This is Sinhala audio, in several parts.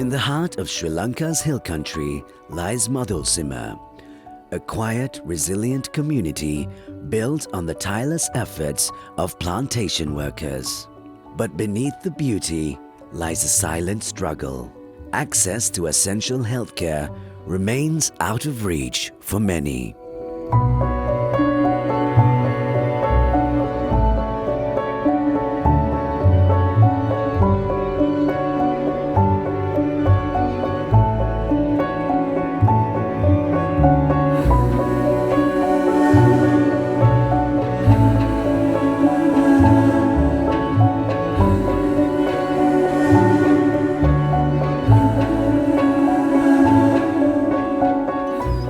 In the heart of Sri Lanka's hill country lies Madhulsima, a quiet, resilient community built on the tireless efforts of plantation workers. But beneath the beauty lies a silent struggle. Access to essential healthcare remains out of reach for many.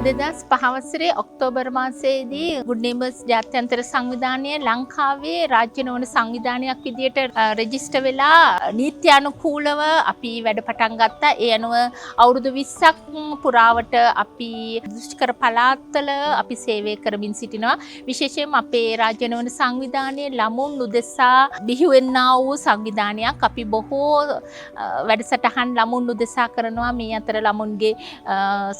දෙදස් පහවසරේ ඔක්තෝබර් මාසයේදී ගුඩ් නේබර්ස් ජාත්‍යන්තර සංවිධානය ලංකාවේ රාජ්‍ය නොවන සංවිධානයක් විදියට රෙජිස්ටර් වෙලා නීත්‍යානුකූලව අපි වැඩ පටන් ගත්තා. ඒ අනුව අවුරුදු 20ක් පුරාවට අපි දුෂ්කර පළාත්වල අපි සේවය කරමින් සිටිනවා. විශේෂයෙන්ම අපේ රාජ්‍ය නොවන සංවිධානයේ ළමුන් උදෙසා බිහි වෙන්නා වූ සංවිධානයක්. අපි බොහෝ වැඩසටහන් ළමුන් උදෙසා කරනවා. මේ අතර ළමුන්ගේ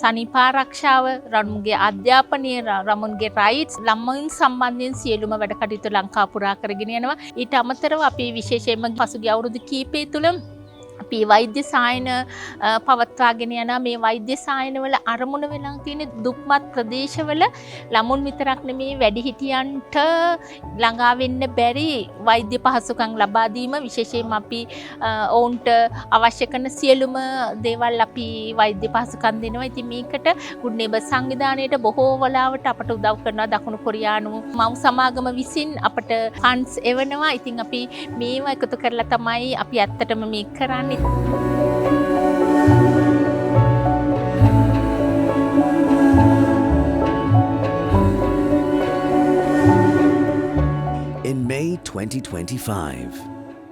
සනීප ආරක්ෂාව, ළමුන්ගේ අධ්‍යාපනය, ළමුන්ගේ රයිට්ස්, ළමුන් සම්බන්ධයෙන් සියලුම වැඩ කටයුතු ලංකාව පුරා කරගෙන යනවා. ඊට අමතරව අපි විශේෂයෙන්ම පසුගිය අවුරුදු කිහිපය තුළ අපි වෛද්‍ය සායන පවත්වාගෙන යන මේ වෛද්‍ය සායනවල අරමුණ වෙලා තියෙන දුක්මත් ප්‍රදේශවල ළමුන් විතරක් නෙමේ වැඩිහිටියන්ට ළඟා වෙන්න බැරි වෛද්‍ය පහසුකම් ලබා දීම, විශේෂයෙන්ම අපි ඔවුන්ට අවශ්‍ය කරන සියලුම දේවල් අපි වෛද්‍ය පහසුකම් දෙනවා. ඉතින් මේකට ගුඩ් නේබර්ස් සංවිධානයේට බොහෝ වෙලාවට අපට උදව් කරනවා දකුණු කොරියානු මව් සමාගම විසින් අපට ෆන්ඩ්ස් එවනවා. ඉතින් අපි මේවා එකතු කරලා තමයි අපි ඇත්තටම මේක කරන්නේ. In May 2025,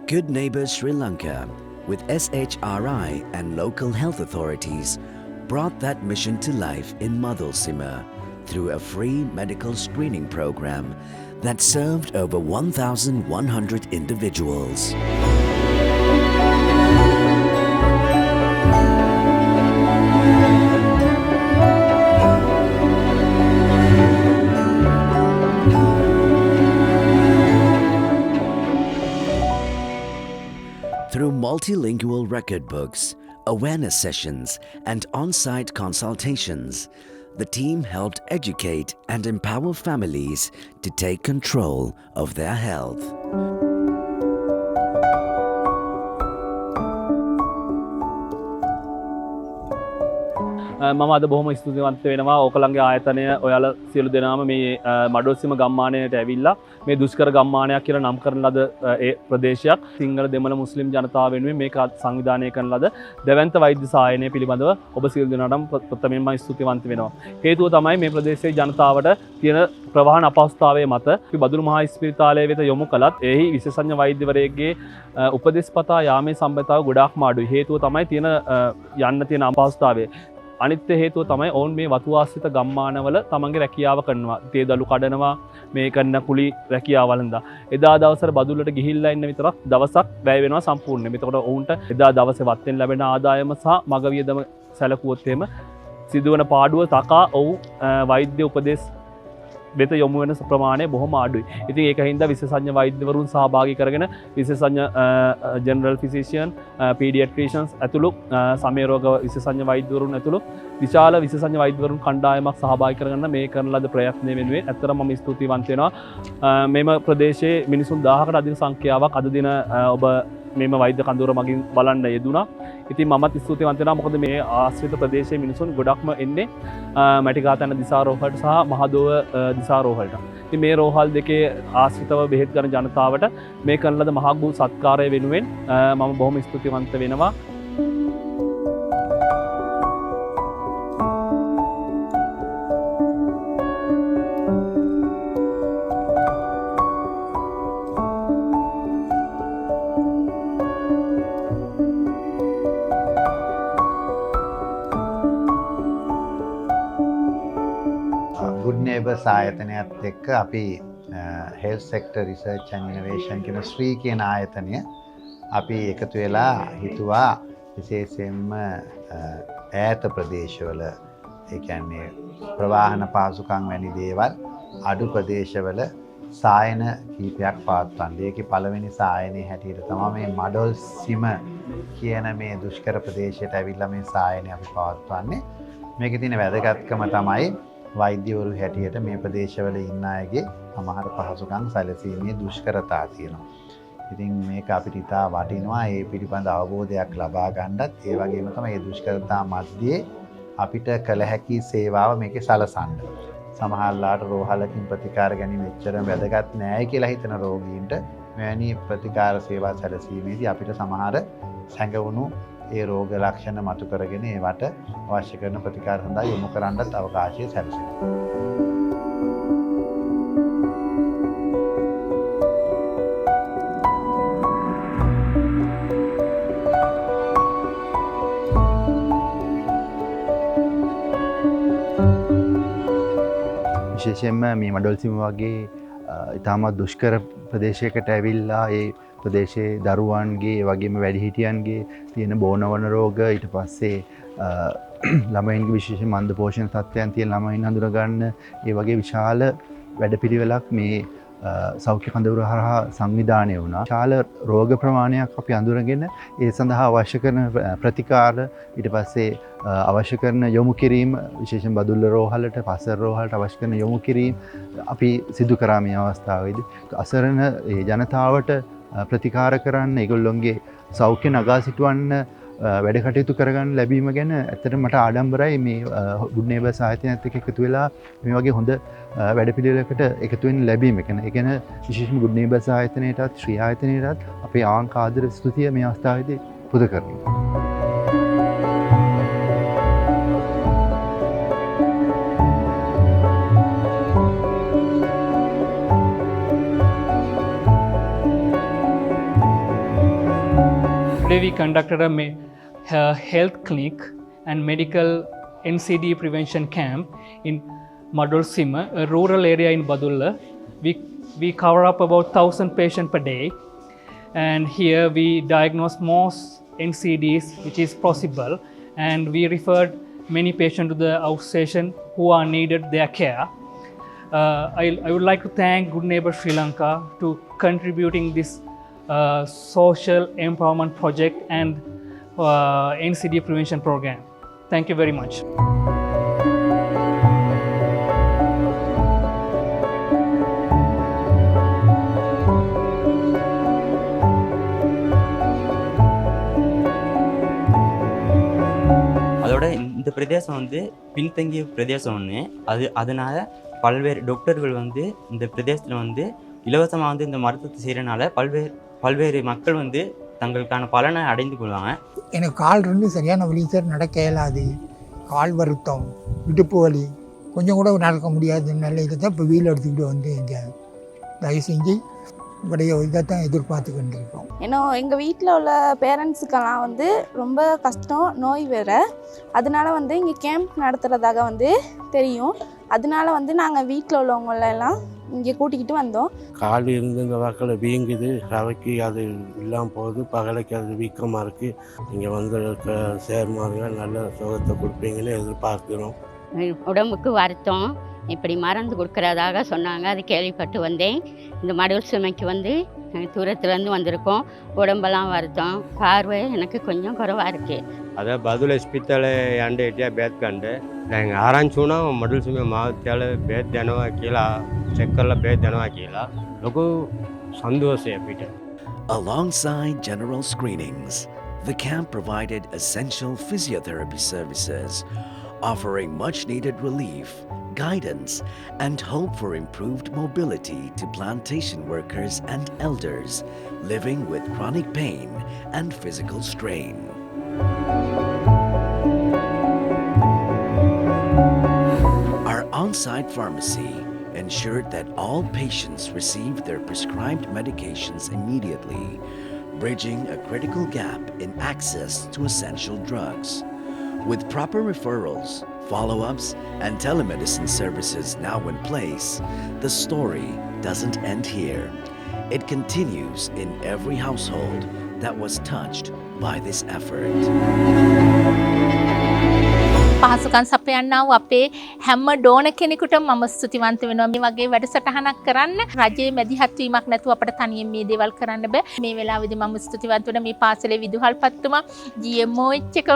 Good Neighbours Sri Lanka, with SHRI and local health authorities, brought that mission to life in Madhulsima through a free medical screening program that served over 1,100 individuals. Through multilingual record books, awareness sessions, and on-site consultations, the team helped educate and empower families to take control of their health. මම අද බොහොම ස්තුතිවන්ත වෙනවා ඕකලන්ගේ ආයතනය ඔයාලා සියලු දෙනාම මේ මඩොල්සිම ගම්මානයට ඇවිල්ලා මේ දුෂ්කර ගම්මානයක් කියලා නම් කරන ලද ඒ ප්‍රදේශයක් සිංහල දෙමළ මුස්ලිම් ජනතාව වෙනුවෙන් මේක සංවිධානය කරන ලද දෙවන්ත වෛද්‍ය සායනය පිළිබඳව ඔබ සියලු දෙනාටම ප්‍රථමයෙන්ම ස්තුතිවන්ත වෙනවා. හේතුව තමයි මේ ප්‍රදේශයේ ජනතාවට තියෙන ප්‍රවාහන අපහසුතාවය මත අපි බදුළු මහා ස්පිරිතාලය වෙත යොමු කළත් එහි විශේෂඥ වෛද්‍යවරයෙක්ගේ උපදෙස්පතා යාමේ සම්බන්ධතාව ගොඩාක්ම අඩුයි. හේතුව තමයි තියෙන යන්න තියෙන අපහසුතාවය. අනිත් හේතුව තමයි ඔවුන් මේ වතු ආශ්‍රිත ගම්මානවල තමන්ගේ රැකියාව කරනවා. තේ දළු කඩනවා, මේ කරන කුලි රැකියාවල් හින්දා. එදා දවසට බදුල්ලට ගිහිල්ලා ඉන්න විතරක් දවසක් වැය වෙනවා සම්පූර්ණයෙන්. එතකොට ඔවුන්ට එදා දවසේ වත්තෙන් ලැබෙන ආදායම සහ මග වියදම සැලකුවොත් එහෙම සිදුවන පාඩුව තකා ඔවුන් වෛද්‍ය උපදෙස් වෙත යොමු වෙන ප්‍රමාණය බොහොම අඩුයි. ඉතින් ඒක හින්දා විශේෂඥ වෛද්‍යවරුන් සහභාගී කරගෙන විශේෂඥ ජෙනරල් ෆිසිෂියන්, පීඩියට්‍රිෂියන්ස් ඇතුළු සමය රෝග විශේෂඥ වෛද්‍යවරුන් ඇතුළු විශාල විශේෂඥ වෛද්‍යවරුන් කණ්ඩායමක් සහභාගී කරගන්න මේ කරන ලද ප්‍රයත්නය වෙනුවෙන් ඇත්තටම මම ස්තුතිවන්ත වෙනවා. මෙම ප්‍රදේශයේ මිනිසුන් 1000කට අධික සංඛ්‍යාවක් අද දින ඔබ මෙම වෛද්‍ය කඳවුර මගින් බලන්න යෙදුණා. ඉතින් මමත් ස්තුතිවන්ත වෙනවා. මොකද මේ ආශ්‍රිත ප්‍රදේශයේ මිනිසුන් ගොඩක්ම එන්නේ මැටිකාතන දිසාරෝහලට සහ මහදෝව දිසාරෝහලට. ඉතින් මේ රෝහල් දෙකේ ආශ්‍රිතව බෙහෙත් ගන්න ජනතාවට මේ කරන ලද මහා වූ සත්කාරය වෙනුවෙන් මම බොහොම ස්තුතිවන්ත වෙනවා. ගුඩ් නේබර්ස් ආයතනයත් එක්ක අපි health sector research and innovation කියන ශ්‍රී කියන ආයතනය අපි එකතු වෙලා හිතුවා විශේෂයෙන්ම ඈත ප්‍රදේශවල ඒ කියන්නේ ප්‍රවාහන පාසුකම් වැනි දේවල් අඩු ප්‍රදේශවල සායන කීපයක් පවත්වන්නේ. ඒකේ පළවෙනි සායනයේ හැටියට තමයි මේ මඩොල් සිම කියන මේ දුෂ්කර ප්‍රදේශයට ඇවිල්ලා මේ සායනය අපි පවත්වන්නේ. මේකේ තියෙන වැදගත්කම තමයි වෛද්‍යවරු හැටියට මේ ප්‍රදේශවල ඉන්න අයගේ සමහර පහසුකම් සැලසීමේ දුෂ්කරතා තියෙනවා. ඉතින් මේක අපිට ඉතා වටිනවා ඒ පිළිබඳ අවබෝධයක් ලබා ගන්නත් ඒ වගේම තමයි මේ දුෂ්කරතා මැද්දේ අපිට කළ හැකි සේවාව මේකේ සලසන්න. සමහරලාට රෝහලකින් ප්‍රතිකාර ගැනීම එච්චර වැදගත් නෑ කියලා හිතන රෝගීන්ට මෙවැනි ප්‍රතිකාර සේවා සැලසීමේදී අපිට සමහර සැඟවුණු ඒ රෝග ලක්ෂණ මතු කරගෙන ඒවට අවශ්‍ය කරන ප්‍රතිකාර සඳහා යොමු කරන්නත් අවකාශය සැලසෙනවා. විශේෂයෙන්ම මේ මඩොල්සිම වගේ ඉතාමත් දුෂ්කර ප්‍රදේශයකට ඇවිල්ලා ඒ ප්‍රදේශයේ දරුවන්ගේ ඒ වගේම වැඩිහිටියන්ගේ තියෙන බෝනවන රෝග ඊට පස්සේ ළමයින්ගේ විශේෂ මන්ද පෝෂණ තත්ත්වයන් තියෙන ළමයින් හඳුනගන්න ඒ වගේ විශාල වැඩපිළිවෙලක් මේ සෞඛ්‍ය කඳවුර හරහා සංවිධානය වුණා. විශාල රෝග ප්‍රමාණයක් අපි අඳුරගෙන ඒ සඳහා අවශ්‍ය කරන ප්‍රතිකාර ඊට පස්සේ අවශ්‍ය කරන යොමු කිරීම විශේෂයෙන් බදුල්ල රෝහලට පස්සර රෝහලට අවශ්‍ය කරන යොමු කිරීම අපි සිදු කරා මේ අවස්ථාවේදී. අසරණ ඒ ජනතාවට ප්‍රතිකාර කරන්න ඒගොල්ලොන්ගේ සෞඛ්‍ය නගා සිටවන්න වැඩ කටයුතු කරගන්න ලැබීම ගැන ඇත්තට මට ආඩම්බරයි. මේ ගුඩ් නේබර්ස් ආයතනයත් එක්ක එකතු වෙලා මේ වගේ හොඳ වැඩපිළිවෙලකට එකතු වෙන්න ලැබීම. ඒ කියන්නේ විශේෂයෙන්ම ගුඩ් නේබර්ස් ආයතනයටත් ශ්‍රී ආයතනයටත් අපේ ආංක ආදර ස්තුතිය මේ අවස්ථාවේදී පුද කරනවා. Today we conducted a health clinic and medical NCD prevention camp in Madolsima, a rural area in Badulla. We cover up about 1,000 patients per day, and here we diagnose most NCDs which is possible, and we referred many patients to the outstation who are needed their care. I would like to thank Good Neighbor Sri Lanka to contributing this social empowerment project and NCD prevention program. Thank you very much. அதோட இந்த பிரதேசம் வந்து பின்தங்கிய பிரதேசம் ஒன்று அதனால் பல்வேறு டாக்டர்கள் வந்து இந்த பிரதேசத்தில் வந்து இலவசமாக வந்து இந்த மருத்துவத்தை செய்கிறனால பல்வேறு மக்கள் வந்து தங்களுக்கான பலனை அடைந்து கொள்வாங்க. எனக்கு கால் இருந்து சரியான வலி சார், நடக்க இயலாது, கால் வருத்தம், இடுப்பு வலி, கொஞ்சம் கூட நடக்க முடியாது. நல்ல இதை தான் இப்போ வீல் எடுத்துக்கிட்டு வந்து இங்கே தயவு செஞ்சு இப்படிய இதை தான் எதிர்பார்த்துக்கிட்டு இருக்கோம். ஏன்னா எங்கள் வீட்டில் உள்ள பேரண்ட்ஸுக்கெல்லாம் வந்து ரொம்ப கஷ்டம், நோய் வேறு. அதனால வந்து இங்கே கேம்ப் நடத்துகிறதாக வந்து தெரியும். அதனால வந்து நாங்கள் வீட்டில் உள்ளவங்களெல்லாம் இங்கே கூட்டிக்கிட்டு வந்தோம். கால் இருந்து இந்த வாக்கில் வீங்குது, ரவைக்கு அது இல்லாமல் போகுது, பகலைக்கு அது வீக்கமாக இருக்குது. இங்கே வந்து சேர்மார்கள் நல்ல சுகத்தை கொடுப்பீங்கன்னு எதிர்பார்க்கிறோம். உடம்புக்கு வருத்தம் இப்படி மருந்து கொடுக்குறதாக சொன்னாங்க, அது கேள்விப்பட்டு வந்தேன். இந்த மடல் சுமைக்கு வந்து தூரத்துலேருந்து வந்திருக்கோம். உடம்பெல்லாம் வருத்தம், பார்வை எனக்கு கொஞ்சம் குறைவாக இருக்குது. අද බදුල ස්පිත්තල යන්ඩ හිටිය බේත් ගන්ඩ දැන් ආරංචුනාව මඩුල් සුම මාත්‍යල බේත් දැනවා කියලා චෙක් කරලා බේත් දැනවා කියලා ලොකු සන්දෝෂය පිට. Alongside general screenings, the camp provided essential physiotherapy services, offering much needed relief, guidance, and hope for improved mobility to plantation workers and elders living with chronic pain and physical strain. Our on-site pharmacy ensured that all patients received their prescribed medications immediately, bridging a critical gap in access to essential drugs. With proper referrals, follow-ups, and telemedicine services now in place, the story doesn't end here. It continues in every household that was touched by this effort. පහසුකම් සපයන්නා වූ අපේ හැම ඩෝන කෙනෙකුට මම ස්තුතිවන්ත වෙනවා මේ වගේ වැඩසටහනක් කරන්න. රජයේ මැදිහත් වීමක් නැතුව අපිට තනියෙන් මේ දේවල් කරන්න බෑ. මේ වෙලාවේදී මම ස්තුතිවන්ත වෙනවා මේ පාසලේ විදුහල්පතිතුමා GMO එක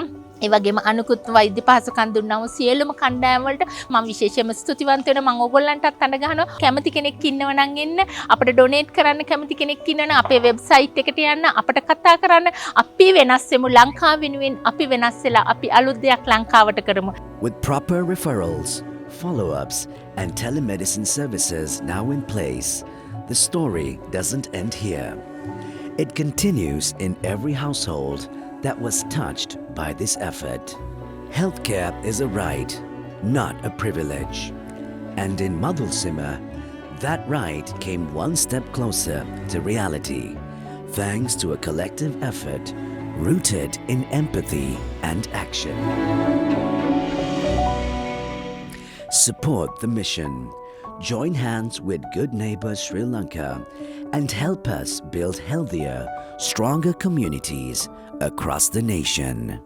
ඒ වගේම අනුකුත් වෛද්‍ය පහසුකම් දුන්නා වූ සියලුම කණ්ඩායම් වලට මම විශේෂයෙන්ම ස්තුතිවන්ත වෙනවා. මම ඕගොල්ලන්ටත් අඬ ගහනවා. කැමති කෙනෙක් ඉන්නව නම් එන්න අපිට ඩොනේට් කරන්න කැමති කෙනෙක් ඉන්නවනම් අපේ වෙබ්සයිට් එකට යන්න අපිට කතා කරන්න. අපි වෙනස් වෙමු ලංකාව වෙනුවෙන් අපි වෙනස් වෙලා අපි අලුත් දෙයක් ලංකාවට කරමු. With proper referrals, follow-ups, and telemedicine services now in place, the story doesn't end here. It continues in every household that was touched by this effort. Healthcare is a right, not a privilege. And in Madhulsima, that right came one step closer to reality, thanks to a collective effort rooted in empathy and action. Support the mission. Join hands with Good Neighbors Sri Lanka and help us build healthier, stronger communities across the nation.